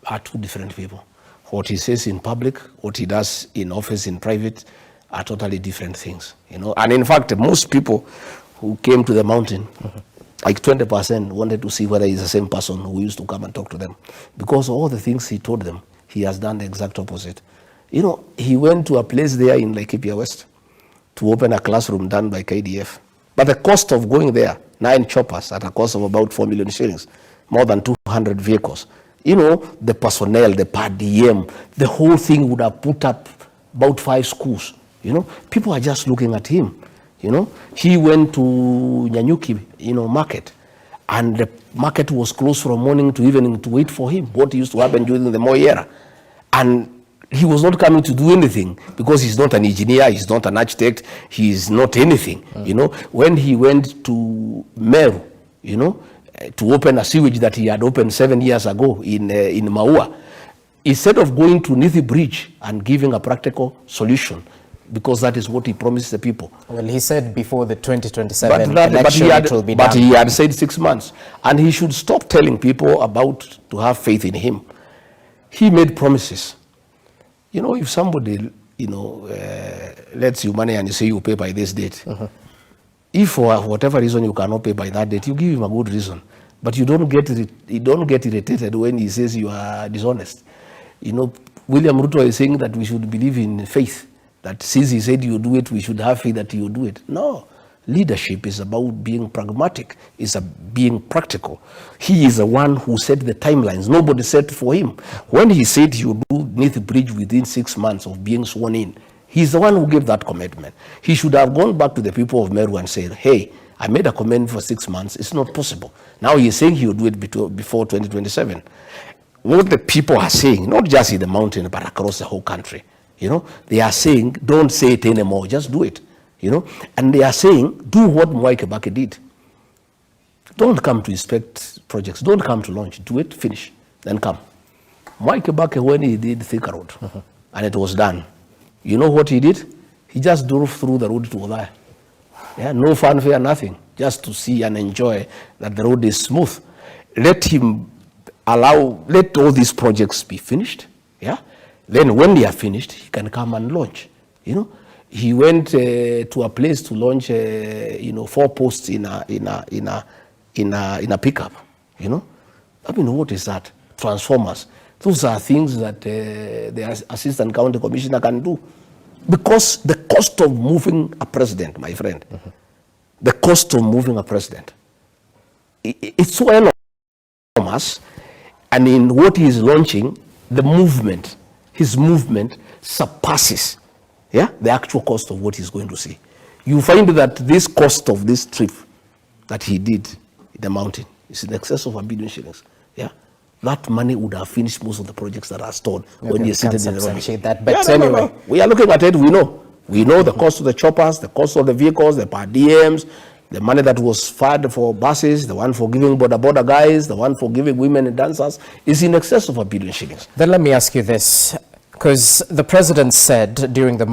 are two different people. What he says in public, what he does in office, in private, are totally different things, you know. And in fact, most people who came to the mountain, like 20% wanted to see whether he's the same person who used to come and talk to them. Because all the things he told them, he has done the exact opposite. You know, he went to a place there in Laikipia West to open a classroom done by KDF. But the cost of going there, 9 choppers at a cost of about 4 million shillings, more than 200 vehicles. You know, the personnel, the per diem, the whole thing would have put up about 5 schools. You know, people are just looking at him. You know, he went to Nyanyuki, you know, market, and the market was closed from morning to evening to wait for him. What used to happen during the Moi era. And he was not coming to do anything because he's not an engineer, he's not an architect, he's not anything. You know, when he went to Meru, you know, to open a sewage that he had opened 7 years ago in Maua, instead of going to Nithi Bridge and giving a practical solution, because that is what he promised the people. Well, he said before the 2027 election it will be done. But he had said 6 months. And he should stop telling people about to have faith in him. He made promises. You know, if somebody, you know, lets you money and you say you pay by this date, if for whatever reason you cannot pay by that date, you give him a good reason. But you don't get irritated when he says you are dishonest. You know, William Ruto is saying that we should believe in faith. That since he said you do it, we should have faith that you do it. No, leadership is about being pragmatic, is being practical. He is the one who set the timelines. Nobody set for him. When he said you do Nithi Bridge within 6 months of being sworn in, he's the one who gave that commitment. He should have gone back to the people of Meru and said, hey, I made a commitment for 6 months. It's not possible. Now he's saying he will do it before 2027. What the people are saying, not just in the mountain, but across the whole country, you know, they are saying, don't say it anymore, just do it, you know. And they are saying, do what Mwai Kibaki did. Don't come to inspect projects. Don't come to launch. Do it, finish, then come. Mwai Kibaki, when he did Thika Road, and it was done, you know what he did? He just drove through the road to Othaya. Yeah, no fanfare, nothing, just to see and enjoy that the road is smooth. Let all these projects be finished, yeah? Then when they are finished, he can come and launch, you know. He went to a place to launch, you know, 4 posts in a pickup, you know. I mean, what is that? Transformers. Those are things that the assistant county commissioner can do. Because the cost of moving a president, my friend, the cost of moving a president, it's so enormous. And in what he is launching, the movement, his movement surpasses, yeah, the actual cost of what he's going to see. You find that this cost of this trip that he did in the mountain is in excess of 1 billion shillings. Yeah, that money would have finished most of the projects that are stored when you're seated in the road. That, but yeah, anyway, no. We are looking at it. We know the cost of the choppers, the cost of the vehicles, the per diems, the money that was fed for buses, the one for giving border guys, the one for giving women and dancers is in excess of 1 billion shillings. Then let me ask you this, because the president said during the